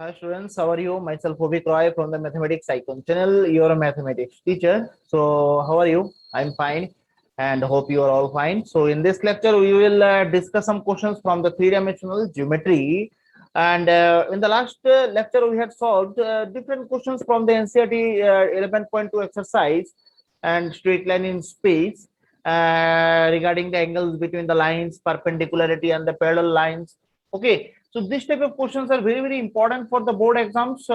Hi students, how are you? Myself Vivek Roy from the Mathematics Icon channel. You're a mathematics teacher. So how are you? I'm fine and hope you are all fine. So in this lecture, we will discuss some questions from the three-dimensional geometry. And in the last lecture, we had solved different questions from the NCERT 11.2 exercise and straight line in space regarding the angles between the lines, perpendicularity and the parallel lines. Okay, so this type of questions are very important for the board exams,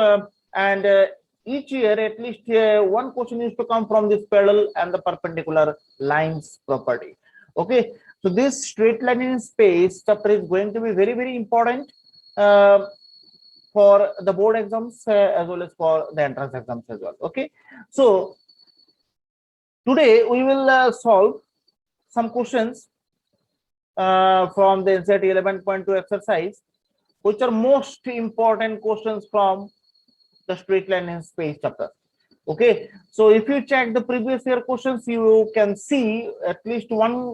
and each year at least one question is to come from this parallel and the perpendicular lines property. Okay, so this straight line in space chapter is going to be very important for the board exams as well as for the entrance exams as well. Okay, so today we will solve some questions from the NCERT 11.2 exercise, which are most important questions from the straight line in space chapter. Okay, so if you check the previous year questions, you can see at least one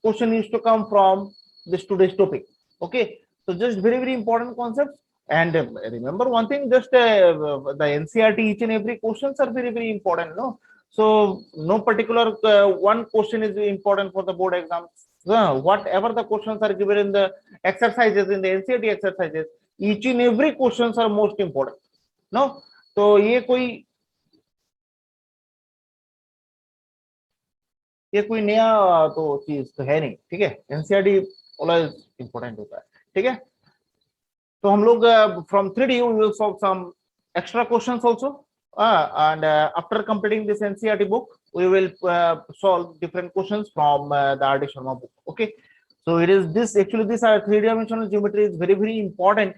question is to come from this today's topic. Okay, so just very important concepts. And remember one thing, just the NCERT each and every questions are very important. No, so no particular one question is important for the board exams. Whatever the questions are given in the exercises, in the NCERT exercises, each and every questions are most important. No, तो ये कोई नया तो चीज तो है नहीं, ठीक है। एनसीईआरटी ऑलवेज इंपॉर्टेंट होता है, ठीक है। तो हम लोग from 3D we will solve some extra questions also, and after completing this NCERT book we will solve different questions from the R.D. Sharma book. Okay, so it is this, actually this three-dimensional geometry is very important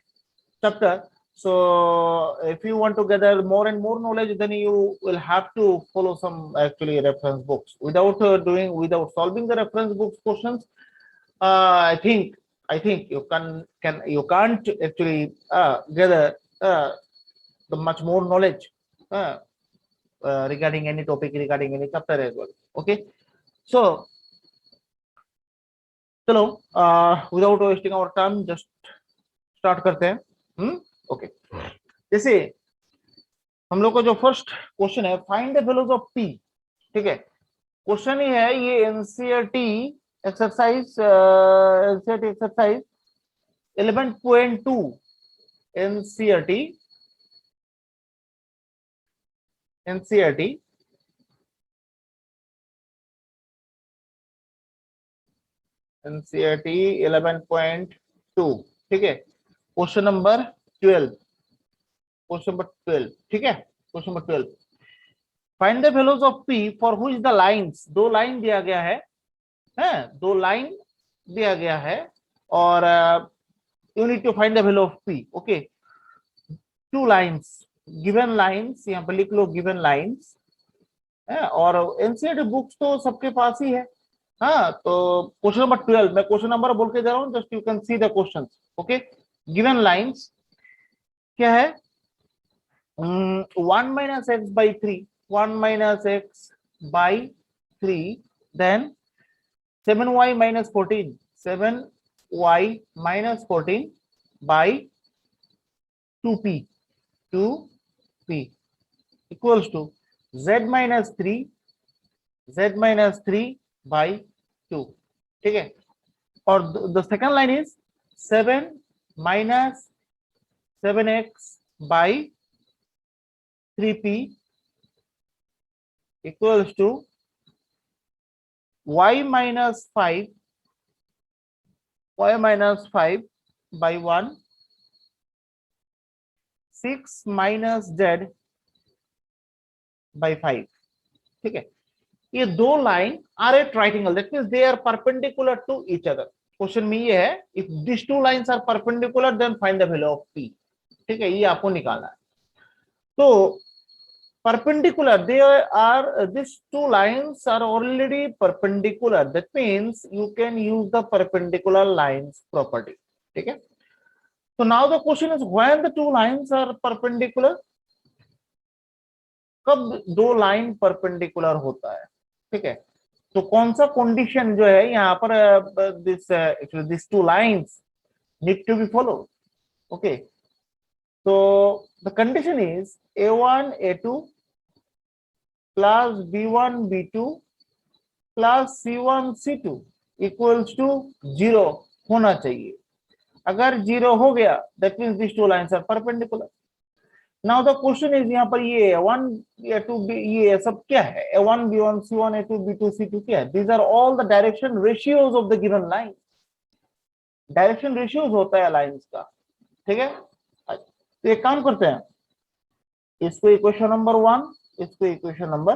chapter. So if you want to gather more and more knowledge, then you will have to follow some actually reference books. Without solving the reference books questions, I think you can't actually gather the much more knowledge regarding any topic, regarding any chapter as well. Okay, so चलो without wasting our time, just start करते हैं. Okay, जैसे हम लोग का जो first question है, find the values of p, ठीक है। क्वेश्चन ही है ये एनसीईआरटी एक्सरसाइज 11.2 एनसीईआरटी 11.2, ठीक है। क्वेश्चन नंबर 12, ठीक है। Question number 12, find the values of p for which the lines, दो लाइन दिया गया है, दो लाइन दिया गया है, और you need to find the value of p. Okay, two lines, given lines, यहाँ पर लिख लो गिवन लाइंस, और एनसीईआरटी बुक्स तो सबके पास ही है. हाँ, तो क्वेश्चन नंबर 12, मैं क्वेश्चन नंबर बोल के जा रहा हूँ, just you can see the question. Okay, given lines क्या है, 1 minus x by 3, 1 minus x by 3, then 7y minus 14, 7y minus 14 by 2p, 2p equals to z minus 3, z minus 3 by 2, ठीक है। और the second line is 7 minus 7x by 3p equals to y minus 5 by 1, 6 minus z by 5, ठीक है। ये दो line are a triangle, that means they are perpendicular to each other. Question में ये है, if this two lines are perpendicular then find the value of p, ठीक है। ये आपको निकालना है. तो perpendicular, they are, these two lines are already perpendicular, that means you can use the perpendicular lines property, ठीक है। So now the question is, when the two lines are perpendicular, कब दो लाइन परपेंडिकुलर होता है, ठीक है। तो कौन सा कंडीशन जो है यहाँ पर, this two lines need to be follow. Okay, So the condition is A1 A2 plus B1 B2 plus C1 C2 equals to 0 होना चाहिए. अगर 0 हो गया that means these two lines are perpendicular. Now the question is यहाँ पर ये A1 A2 ये सब क्या है? A1 B1 C1 A2 B2 C2 क्या है? These are all the direction ratios of the given line. Direction ratios होता है लाइंस का. ठीक है, तो एक काम करते हैं, इसको इक्वेशन नंबर 1, इसको इक्वेशन नंबर.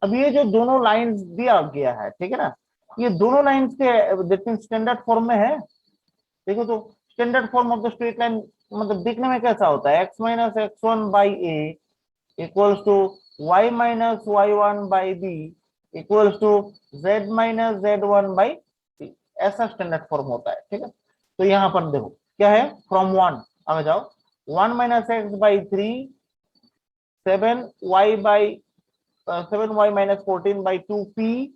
अब ये जो दोनों लाइंस दिया गया है, ठीक है ना, ये दोनों लाइंस के स्टैंडर्ड फॉर्म में है. देखो तो standard form of the straight line मतलब दिखने में कैसा होता है? x minus x one by a equals to y minus y one by b equals to z minus z one by c. ऐसा स्टैंडर्ड फॉर्म होता है. ठीक है, तो यहाँ पर देखो क्या है, फ्रॉम 1 आ जाओ, 1 minus x by 3, 7y by 7y minus 14 by 2p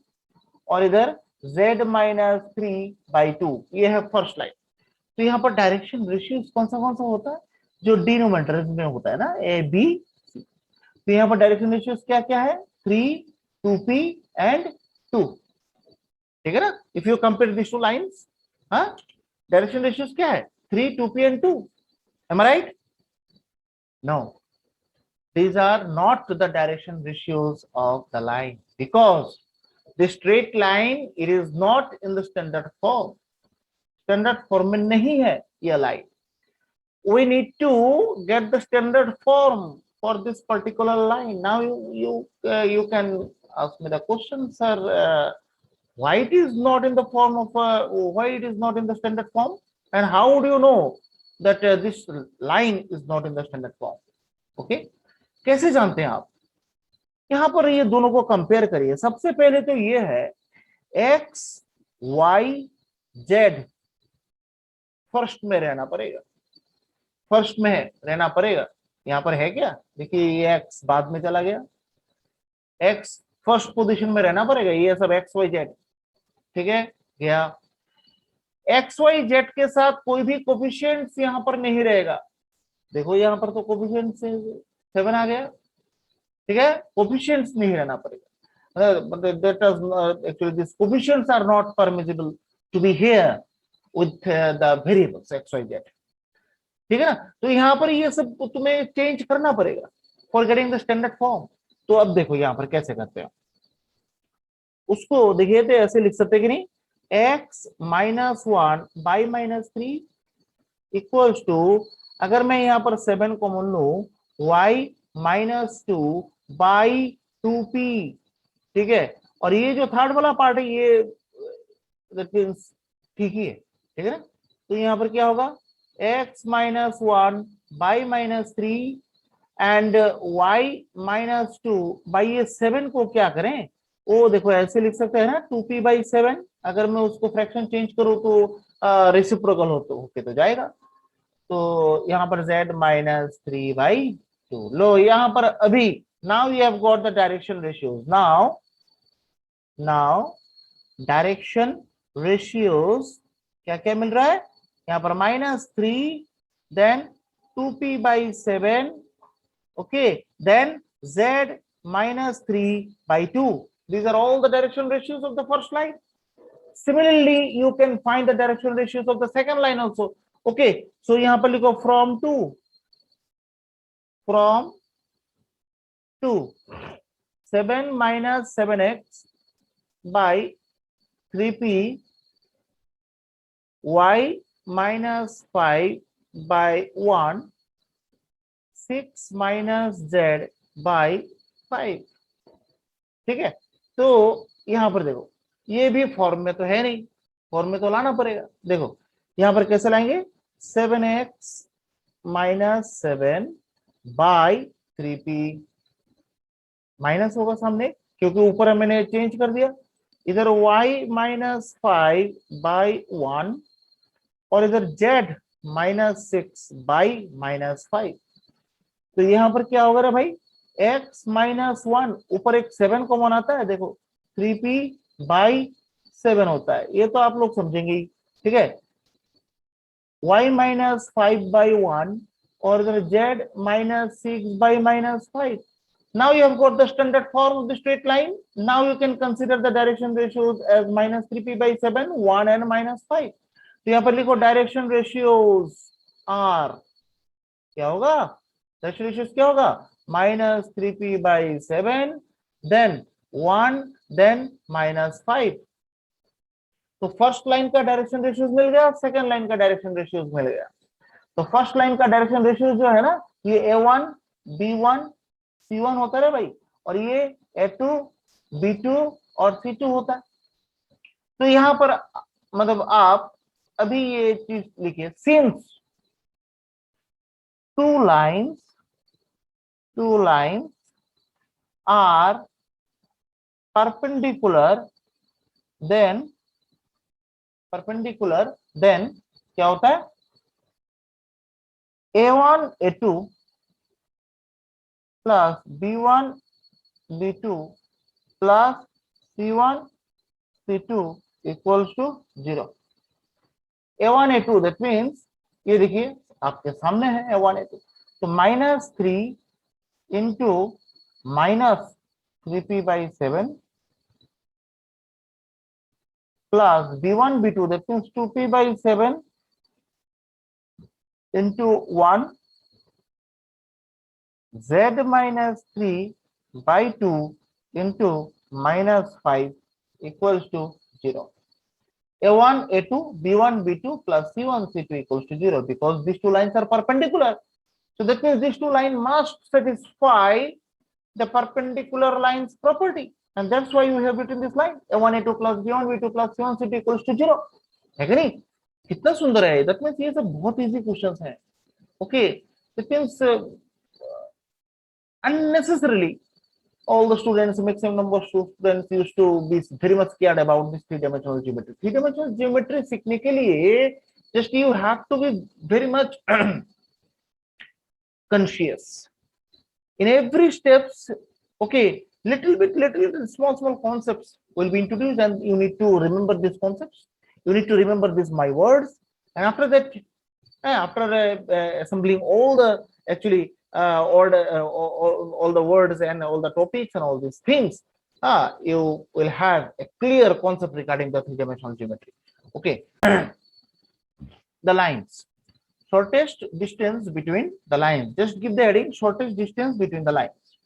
और इधर z माइनस 3 बाई 2. ये है फर्स्ट लाइन. तो यहाँ पर डायरेक्शन रेशियो कौन सा होता है? जो डिनोमिनेटर में होता है ना, ए बी सी. तो यहाँ पर डायरेक्शन रेशियो क्या क्या है? 3, 2p एंड 2. ठीक है ना, if you compare this two lines, हाँ, डायरेक्शन रेशियो क्या है? 3, 2p and 2. Am I right? No, these are not the direction ratios of the line because the straight line, it is not in the standard form. Standard form में नहीं है ये line. We need to get the standard form for this particular line. Now you can ask me the question, sir, why it is not in the form of why it is not in the standard form, and how do you know that this line is not in the standard form? Okay, कैसे जानते हैं आप? यहां पर ये दोनों को compare करिए. सबसे पहले तो ये है x y z फर्स्ट में रहना पड़ेगा, फर्स्ट में रहना पड़ेगा. यहां पर है क्या? देखिए ये x बाद में चला गया, x फर्स्ट पोजीशन में रहना पड़ेगा. ये सब x y z, ठीक है, गया. x y z के साथ कोई भी कोफिशिएंट्स यहां पर नहीं रहेगा. देखो यहां पर तो कोफिशिएंट्स 7 आ गया. ठीक है, कोफिशिएंट्स नहीं रहना पड़ेगा. Actually these coefficients are not permissible to be here with the variables x y z. ठीक है ना, तो यहाँ पर ये सब तुम्हें चेंज करना पड़ेगा for getting the standard form. तो अब देखो यहाँ पर कैसे करते हैं उसको. देखिए तो ऐसे लिख सकते कि नहीं, x minus 1 by minus 3 equals to, अगर मैं यहाँ पर 7 कॉमन लूं, y माइनस 2 बाई 2p. ठीक है, और ये जो थर्ड वाला पार्ट है ये ठीक ही है. ठीक है ना, तो यहाँ पर क्या होगा, x minus 1 by minus 3 and y minus 2 by ये 7 को क्या करें, वो देखो ऐसे लिख सकते हैं ना, 2p बाई 7. अगर मैं उसको फ्रैक्शन चेंज करूं तो रेसिप्रोकल होके तो जाएगा. तो यहाँ पर z माइनस 3 बाई 2. लो यहाँ पर अभी now you have got the direction ratios. now direction ratios क्या क्या मिल रहा है यहाँ पर? -3, then 2p by 7, okay, then z minus 3 by 2. These are all the direction ratios of the first line. Similarly, you can find the direction ratios of the second line also. Okay, so यहाँ पर लिखो from 2, 7 minus 7x by 3p, y minus 5 by 1, 6 minus z by 5. ठीक है, तो यहां पर देखो ये भी फॉर्म में तो है नहीं, फॉर्म में तो लाना पड़ेगा. देखो यहां पर कैसे लाएंगे, 7x minus 7 by 3p, minus होगा सामने क्योंकि ऊपर मैंने चेंज कर दिया. इधर y माइनस 5 बाई 1 और इधर z माइनस 6 बाई माइनस 5. तो यहां पर क्या होगा रे भाई, x माइनस 1, ऊपर एक 7 कॉमन आता है, देखो 3p बाई 7 होता है, ये तो आप लोग समझेंगे ही. ठीक है, y minus 5 by 1 or the z minus 6 by minus 5. Now you have got the standard form of the straight line. Now you can consider the direction ratios as minus 3p by 7, 1 and minus 5. तो यहाँ पर लिखो direction ratios are, क्या होगा, direction ratios क्या होगा, minus 3p by 7, then 1, then minus 5. तो first line का डायरेक्शन रेशियोज मिल गया, सेकंड लाइन का डायरेक्शन रेशियोज मिल गया. तो फर्स्ट लाइन का डायरेक्शन रेशियोज जो है ना, ये a1 b1 c1 होता है भाई, और ये a2 b2 और c2 होता है. तो यहां पर मतलब आप अभी ये चीज लिखिए, since two lines are perpendicular, then क्या होता है, a1 a2 plus b1 b2 plus c1 c2 equals to 0. a1 a2 that means ये देखिए आपके सामने है a1 a2, तो -3 into -3p by 7 plus b1 b2 that means 2p by 7 into 1 z minus 3 by 2 into minus 5 equals to 0. a1 a2 b1 b2 plus c1 c2 equals to 0 because these two lines are perpendicular. So that means these two lines must satisfy the perpendicular lines property, and that's why we have written this line a1 a2 plus b1 b2 plus c1 c2 equals to 0. है कि नहीं, कितना सुंदर है. that means ये सब बहुत easy questions हैं. Okay, that means unnecessarily all the students, maximum number of students used to be very much scared about this three-dimensional geometry. Three-dimensional geometry सीखने के लिए just you have to be very much conscious in every steps. Okay, little bit small concepts will be introduced, and you need to remember these concepts. You need to remember these my words, and after that, after assembling all the actually all the words and all the topics and all these things, you will have a clear concept regarding the three-dimensional geometry. Okay, the lines, shortest distance between the lines. Just give the heading shortest distance between the lines.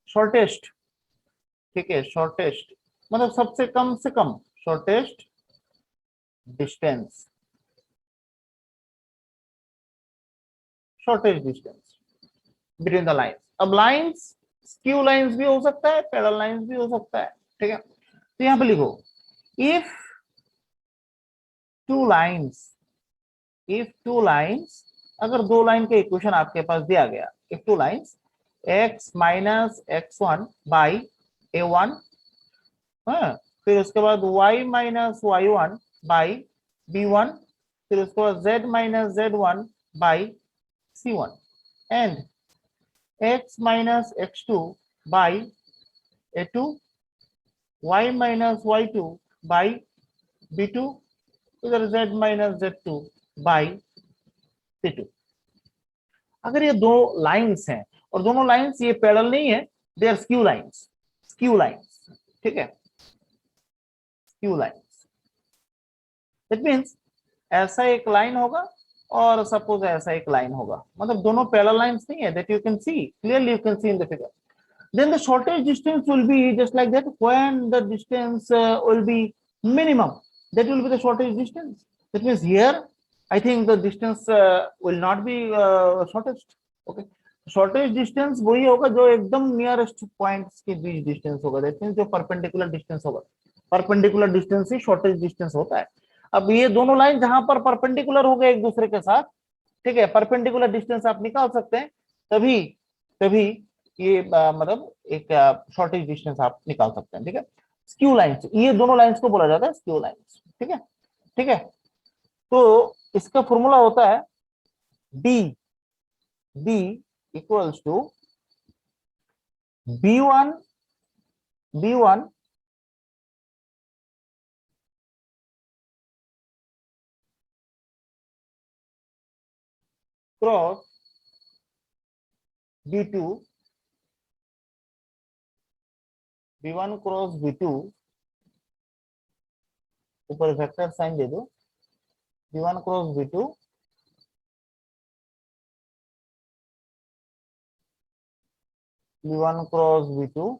Shortest, ठीक है, shortest मतलब सबसे कम से कम, shortest distance, shortest distance between the lines. अब lines skew lines भी हो सकता है, parallel lines भी हो सकता है, ठीक है. तो यहाँ पे लिखो if two lines, अगर दो लाइन का इक्वेशन आपके पास दिया गया, if two lines x minus x1 by a1, फिर उसके बाद y minus y1 by b1, फिर उसके बाद z minus z1 by c1 and x minus x2 by a2, y minus y2 by b2, इधर z minus z2 by c2. अगर ये दो लाइंस हैं और दोनों लाइंस ये पैरेलल नहीं है, दे आर स्क्यू लाइंस, ठीक है, स्क्यू लाइंस. दैट मींस ऐसा एक लाइन होगा और सपोज ऐसा एक लाइन होगा, मतलब दोनों पैरेलल लाइंस नहीं है, that you can see clearly, you can see in the figure. Then the shortest distance will be just like that. When the distance will be minimum, that will be the shortest distance. That means here I think the distance will not be shortest. Okay, shortest distance वही होगा जो एकदम nearest points के बीच distance होगा. That means जो perpendicular distance होगा, perpendicular distance ही shortest distance होता है. अब ये दोनों लाइन जहां पर perpendicular हो गए एक दूसरे के साथ, ठीक है, perpendicular distance आप निकाल सकते हैं, तभी ये मतलब एक शॉर्टेज डिस्टेंस आप निकाल सकते हैं, ठीक है. स्क्यू लाइंस, ये दोनों लाइंस को बोला जाता है स्क्यू लाइंस, ठीक है, ठीक है. तो इसका फॉर्मूला होता है d equals to b1 cross b2, b1 cross b2, ऊपर वेक्टर साइन दे दो, b1 cross b2, b1 cross b2,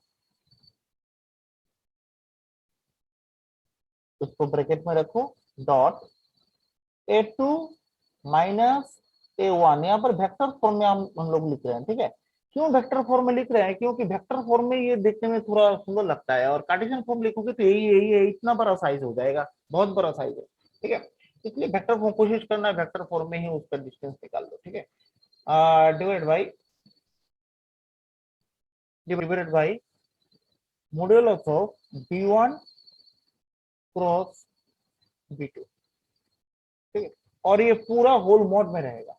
उसको ब्रैकेट में रखो, डॉट a2 माइनस a1, यहाँ पर वेक्टर फॉर्म में हम लोग लिख रहे हैं, ठीक है। क्यों वेक्टर फॉर्म में लिख रहे हैं? क्योंकि वेक्टर फॉर्म में ये देखने में थोड़ा सुंदर लगता है, और कार्टेशियन फॉर्म लिखोगे तो यही यही है, इतना बड़ा साइज हो जाएगा, बहुत बड़ा साइज है, ठीक है। इसलिए वेक्टर फॉर्म कोशिश करना है, वेक्टर फॉर्म में ही उसका डिस्टेंस निकाल दो, ठीक है। Divided by modulus of b1 cross b2, ठीक है, और ये पूरा होल मॉड में रहेगा,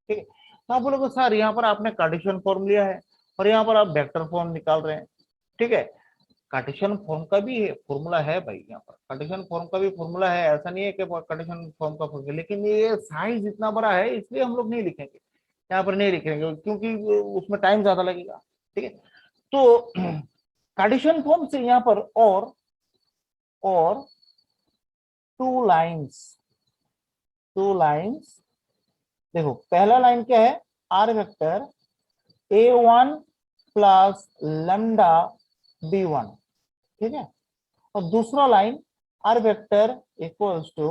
ठीक है। तो आप बोलोगे सर यहाँ पर आपने कार्टेशियन फॉर्म लिया है और यहाँ पर आप वेक्टर फॉर्म निकाल रहे हैं, ठीक है। कार्टेशियन फॉर्म का भी फॉर्मूला है भाई, यहाँ पर कार्टेशियन फॉर्म का भी फॉर्मूला है, ऐसा नहीं है कि कार्टेशियन फॉर्म का फॉर्मूला, लेकिन ये साइज इतना बड़ा है इसलिए हम लोग नहीं लिखेंगे, यहाँ पर नहीं लिखेंगे क्योंकि उसमें टाइम ज्यादा लगेगा, ठीक है। तो कार्टेशियन फॉर्म से यहाँ पर और टू लाइन्स देखो, पहला लाइन क्या है, are vector a1 plus lambda b1, ठीक है, और दूसरा line are vector equals to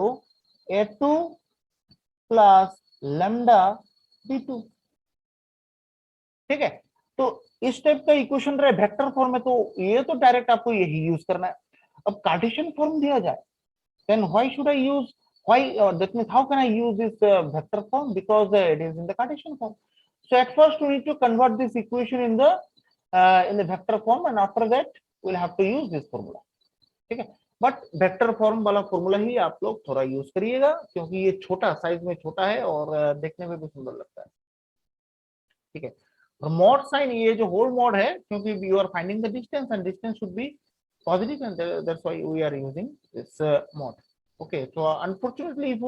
a2 plus lambda b2, ठीक है। तो इस टाइप का इक्वेशन रहे वेक्टर फॉर्म में, तो ये तो डायरेक्ट आपको यही यूज करना है। अब कार्टेशियन फॉर्म दिया जाए, then why should I use, why that means how can I use this vector form, because it is in the Cartesian form. So at first we need to convert this equation in the vector form, and after that we'll have to use this formula, ठीक है। But vector form वाला formula ही आप लोग थोड़ा use करिएगा, क्योंकि ये छोटा साइज में छोटा है और देखने में भी सुंदर लगता है, ठीक है। और मॉड साइन, ये जो होल मॉड है, क्योंकि you are finding the distance and distance should be positive, and that's why we are using this mod. Okay, so unfortunately if you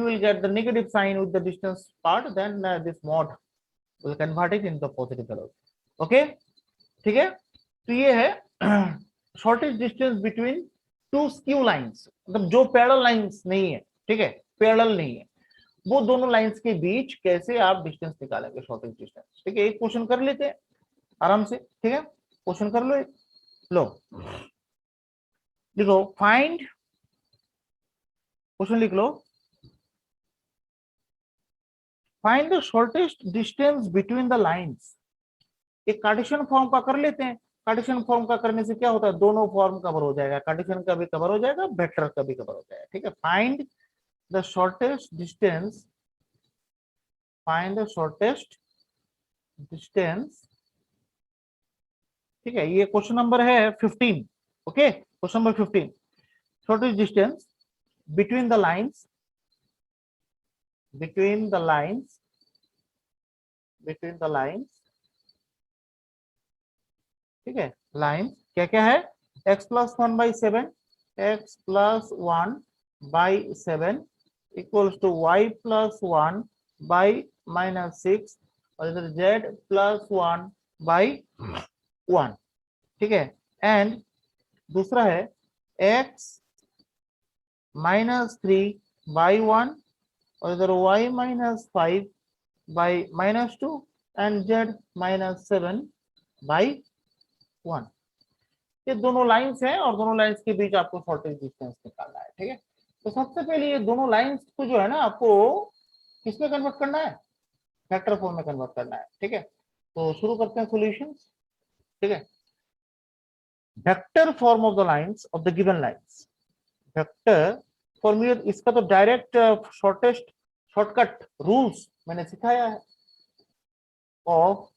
will get the negative sign with the distance part, then this mod will convert it into positive value. Okay, ठीक है। तो ये है shortest distance between two skew lines, मतलब जो parallel lines नहीं है, ठीक है, पैरेलल नहीं है, वो दोनों लाइंस के बीच कैसे आप डिस्टेंस निकालेंगे, शॉर्टेस्ट डिस्टेंस, ठीक है। एक क्वेश्चन कर लेते हैं आराम से, ठीक है, क्वेश्चन कर लो, लो लिखो, फाइंड, क्वेश्चन लिख लो, find the shortest distance between the lines. एक कार्टेशियन फॉर्म का कर लेते हैं, कार्टेशियन फॉर्म का करने से क्या होता है, दोनों फॉर्म कवर हो जाएगा, कार्टेशियन का भी कवर हो जाएगा, वेक्टर का भी कवर हो जाएगा, ठीक है। Find the shortest distance, find the shortest distance, ठीक है। ये क्वेश्चन नंबर है 15, okay, question number 15, shortest distance between the lines, between the lines, between the lines, ठीक है। लाइन क्या क्या है, x plus 1/7, x plus 1/7 equals to y plus 1/-6, और इधर z प्लस 1/1, ठीक है। एंड दूसरा है x -3/1, और इधर y -5/-2 एंड z -7/1। ये दोनों लाइंस हैं और दोनों लाइंस के बीच आपको शॉर्टेज डिस्टेंस निकालना है, ठीक है। तो सबसे पहले ये दोनों लाइंस को जो है ना, आपको किसमें कन्वर्ट करना है, वेक्टर फॉर्म में कन्वर्ट करना है, ठीक है। तो शुरू करते हैं सॉल्यूशंस, ठीक है। Vector form of the lines of the given lines, vector form, इसका तो डायरेक्ट शॉर्टेस्ट शॉर्टकट रूल्स मैंने सिखाया है ऑफ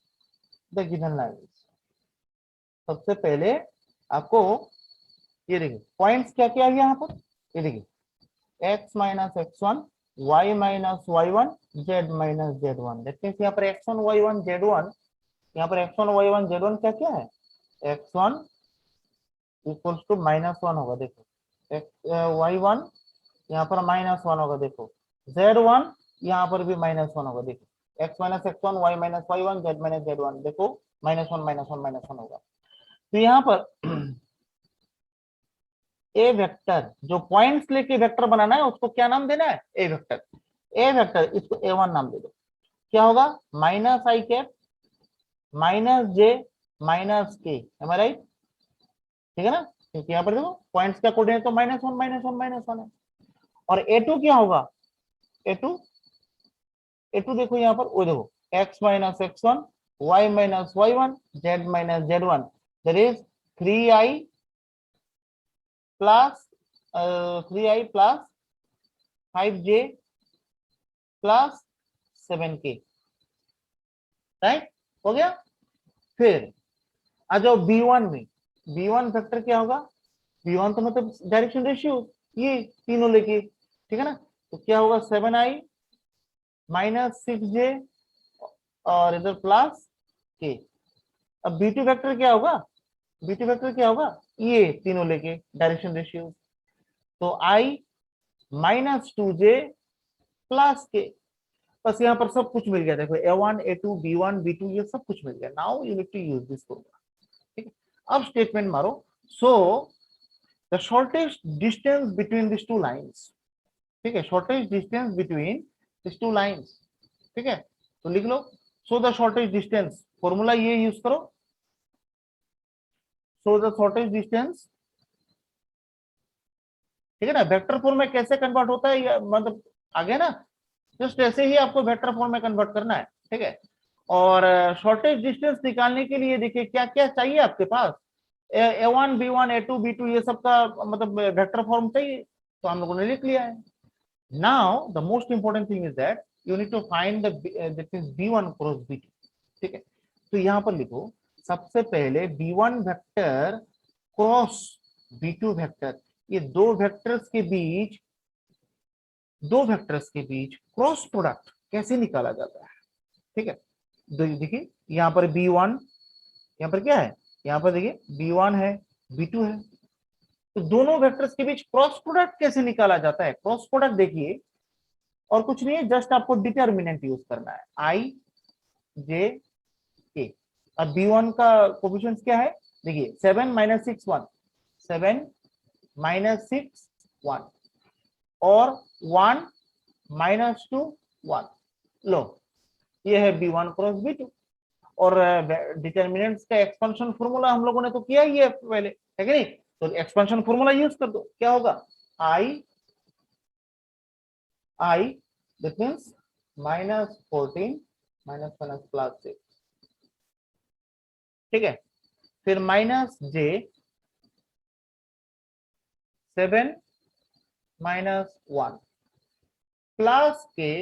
द गिवन लाइंस। सबसे पहले आपको ये देखिए पॉइंट्स क्या क्या है यहाँ पर, ये देखिए x - x1, y - y1, z - z1, देखते हैं यहाँ पर x1 y1 z1, यहाँ पर x1 y1 z1 क्या क्या है, x1 इक्वल्स टू -1 होगा, देखो y1 यहाँ पर -1 होगा, देखो z1 यहाँ पर भी -1 होगा, देखो x minus x one, y minus y one, z minus z one, देखो minus one minus one minus one होगा। तो यहाँ पर ए वेक्टर जो पॉइंट्स लेके वेक्टर बनाना है उसको क्या नाम देना है, ए वेक्टर। ए वेक्टर इसको ए वन नाम दे दो। क्या होगा, माइनस आई कैप माइनस जे माइनस के, एम आई राइट, ठीक है ना, क्योंकि यहाँ पर देखो पॉइंट्स का कोऑर्डिनेट तो minus one minus one minus one है। और ए टू क्या होगा, ए टू, ए टू देखो यहाँ पर, वो देखो x minus x one, y minus y one, z minus z one, that is 3i plus 3i plus 5j plus 7k, right, हो गया। फिर आ जाओ B1 में, B1 वेक्टर क्या होगा, B1 तो मतलब डायरेक्शन रेशियो, ये तीनों लेके, ठीक है ना, तो क्या होगा 7i माइनस 6j और इधर प्लस k। अब B2 वेक्टर क्या होगा, B2 वेक्टर क्या होगा, ये तीनों लेके डायरेक्शन रेशियो, तो i minus 2j plus k। बस यहाँ पर सब कुछ मिल गया, देखो A1 A2 B1 B2 ये सब कुछ मिल गया। Now you need to use this formula, ठीक है। अब स्टेटमेंट मारो, so the shortest distance between this two lines, ठीक है, shortest distance between this two lines, ठीक है, तो लिख लो, so the shortest distance, formula ये यूज करो, सो द शॉर्टेस्ट डिस्टेंस, ठीक है ना। वेक्टर फॉर्म में कैसे कन्वर्ट होता है, मतलब आगे ना, जस्ट ऐसे ही आपको वेक्टर फॉर्म में कन्वर्ट करना है, ठीक है। और शॉर्टेज डिस्टेंस निकालने के लिए देखिए क्या क्या चाहिए आपके पास, A1 B1 A2 B2 ये सब का मतलब वेक्टर फॉर्म चाहिए, तो हम लोगों ने लिख लिया है। Now the most important thing is that you need to find that is B1 cross B2, ठीक है। तो यहाँ पर लिखो, सबसे पहले B1 vector cross B2 vector, ये दो वेक्टर्स के बीच क्रॉस प्रोडक्ट कैसे निकाला जाता है, ठीक है। देखिए यहाँ पर B1, यहाँ पर क्या है, यहाँ पर देखिए B1 है B2 है, तो दोनों वेक्टर्स के बीच क्रॉस प्रोडक्ट कैसे निकाला जाता है। क्रॉस प्रोडक्ट देखिए और कुछ नहीं है, जस्ट आपको डिटर्मिनेंट यूज करना है, आई जे के। अब B1 का कोफिशिएंट क्या है, देखिए 7 माइनस 6 1, 7 माइनस 6 1 और 1 माइनस 2 1, लो ये है B1 क्रॉस B2। और डिटर्मिनेंट्स का एक्सपेंशन फॉर्मूला हम लोगों ने तो किया ही है पहले, है कि नहीं, तो एक्सपेंशन फॉर्मूला यूज कर दो, क्या होगा, i that means minus 14 minus minus plus 6, ठीक है। फिर minus j 7 minus 1 plus k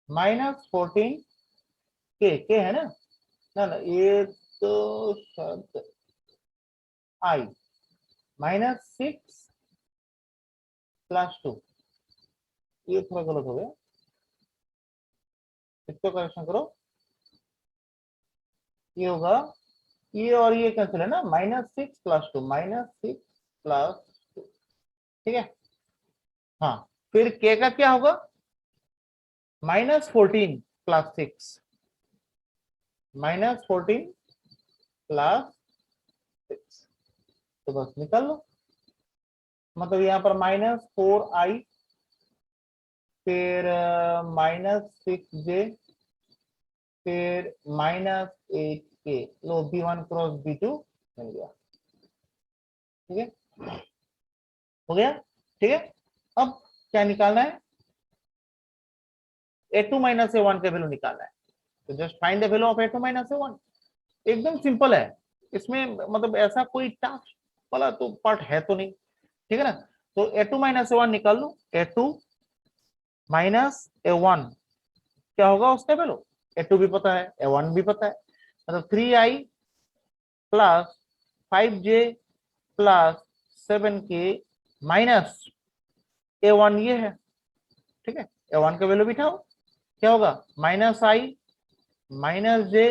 minus 14 k है ना, ना ये तो शब्द आई माइनस 6 प्लस 2, ये थोड़ा गलत हो गया, इसको करेक्शन करो, ये होगा, ये और ये कैंसिल है ना, माइनस 6 प्लस 2 माइनस 6 प्लस 2, ठीक है। हाँ, फिर के का क्या होगा, माइनस 14 प्लस 6, माइनस 14 प्लस 6, तो बस निकाल लो, मतलब यहाँ पर -4i, फिर -6j, फिर -8k, लो B1 क्रॉस B2 मिल गया, ठीक है, हो गया, ठीक है। अब क्या निकालना है, A2 माइनस A1 का वैल्यू निकालना है, तो just find the value of A2 माइनस A1, एकदम सिंपल है, इसमें मतलब ऐसा कोई टास्क वाला तो पार्ट है तो नहीं, ठीक है ना। तो A2 माइनस A1 निकाल लो, A2 माइनस A1 क्या होगा उसका वैल्यू, A2 भी पता है A1 भी पता है, मतलब 3i plus 5j plus 7k minus A1 ये है, ठीक है। A1 का वैल्यू बिठाओ, क्या होगा, माइनस आई माइनस जे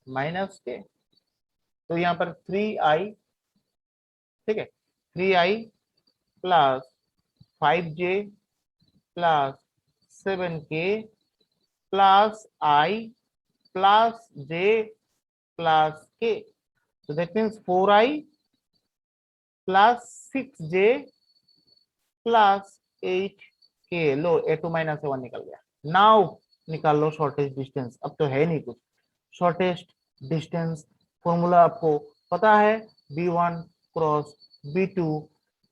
माइनस के, तो यहाँ पर 3i, ठीक है, 3i plus 5j plus 7k plus I plus j plus k. So that means 4I plus 6j plus 8k. Low a2 माइनस a1 निकल गया. नाउ निकाल लो शॉर्टेस्ट डिस्टेंस. अब तो है नहीं कुछ. शॉर्टेस्ट डिस्टेंस फॉर्मूला आपको पता है, b1 क्रॉस b2,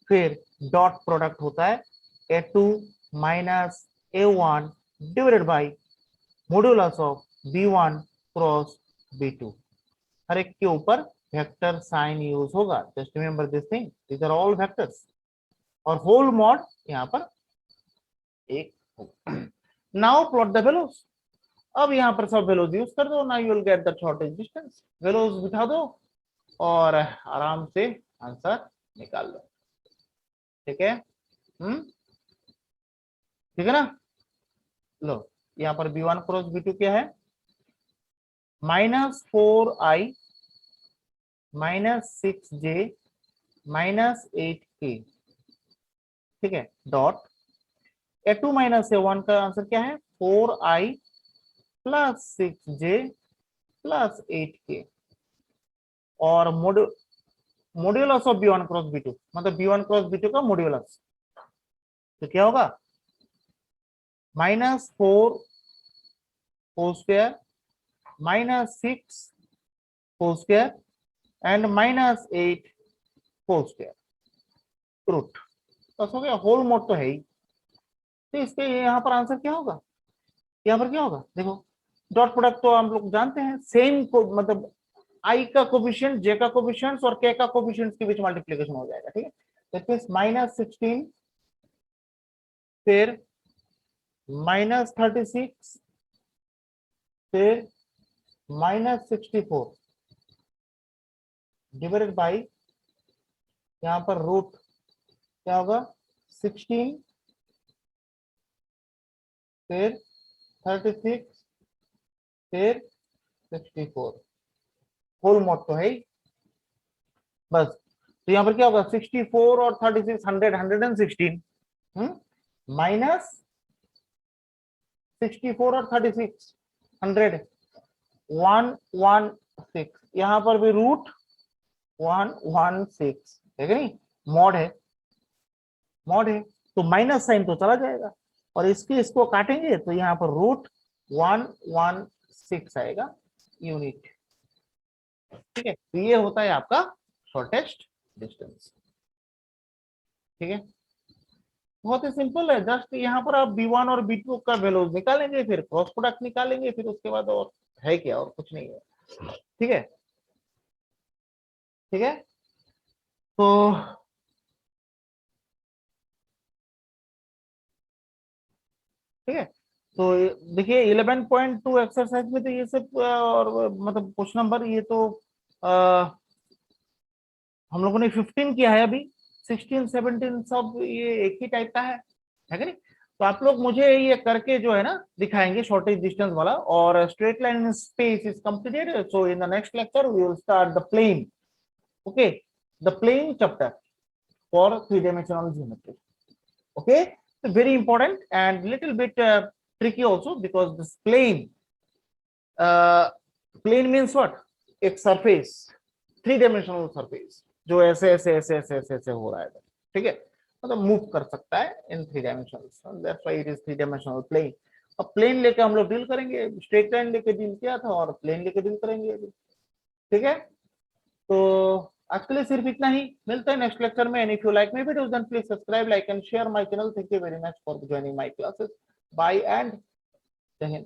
फिर डॉट प्रोडक्ट होता है a2 माइनस a1 divided by modulus of b1 cross b2. हर एक के ऊपर वेक्टर साइन यूज होगा. Just remember this thing, these are all vectors. और होल मॉड यहाँ पर एक होगा. Now plot the values. अब यहाँ पर सब वैल्यूज यूज कर दो. Now you will get the shortest distance. Values बिठा दो और आराम से आंसर निकाल लो. ठीक है, ठीक है ना. लो यहाँ पर b1 क्रॉस b2 क्या है, -4i -6j -8k. ठीक है, डॉट a2 माइनस a1 का आंसर क्या है, 4i plus 6j plus 8k. और modulus of b1 cross b2 मतलब b1 क्रॉस b2 का मॉड्यूलस. तो क्या होगा, -4 whole square -6 whole square and -8 whole square root. बस हो गया. होल मोड तो है ही. तो इसके यहाँ पर आंसर क्या होगा, यहाँ पर क्या होगा, देखो डॉट प्रोडक्ट तो हम लोग जानते हैं सेम को, मतलब आई का कोफिशिएंट, जे का कोफिशिएंट और के का कोफिशिएंट के बीच मल्टीप्लिकेशन हो जाएगा. ठीक है, दैट मींस -16 फिर -36 फिर -64 डिवाइडेड बाई यहाँ पर रूट क्या होगा, 16 फिर 36 फिर 64. होल मोड तो है ही. बस तो यहाँ पर क्या होगा, 64 और 36 100 116 माइनस 64 और 36 100 116. यहाँ पर भी रूट 116 है कि नहीं. मॉड है, मॉड है तो माइनस साइन तो चला जाएगा और इसको काटेंगे तो यहाँ पर रूट 116 आएगा यूनिट. ठीक है, तो ये होता है आपका शॉर्टेस्ट डिस्टेंस. ठीक है, बहुत ही सिंपल है. जस्ट यहाँ पर आप b1 और b2 का वैल्यूज निकालेंगे, फिर क्रॉस प्रोडक्ट निकालेंगे, फिर उसके बाद और है क्या, और कुछ नहीं है. ठीक है, ठीक है. तो ठीक है, तो देखिए 11.2 एक्सरसाइज में तो ये सब और मतलब क्वेश्चन नंबर ये तो हम लोगों ने 15 किया है अभी. 16 17 सब ये एक ही टाइप का है कि नहीं. तो आप लोग मुझे ये करके जो है ना दिखाएंगे शॉर्टेज डिस्टेंस वाला. और straight line in space is completed. So in the next lecture we will start the plane. Okay, the plane chapter for 3-dimensional geometry. Okay, so very important and little bit tricky also because this plane means what, एक surface, 3-dimensional surface जो ऐसे ऐसे ऐसे ऐसे ऐसे ऐसे हो रहा है. ठीक है, मतलब मूव कर सकता है इन 3 dimensions. That's why it is 3-dimensional plane. अब प्लेन लेके हम लोग डील करेंगे. स्ट्रेट लाइन लेके डील किया था और प्लेन लेके डील करेंगे अभी. ठीक है, तो आज के लिए सिर्फ इतना ही. मिलते हैं नेक्स्ट लेक्चर में. And if you like my videos then please subscribe, like and share my channel. Thank you very much for joining my classes. Bye and जय हिंद.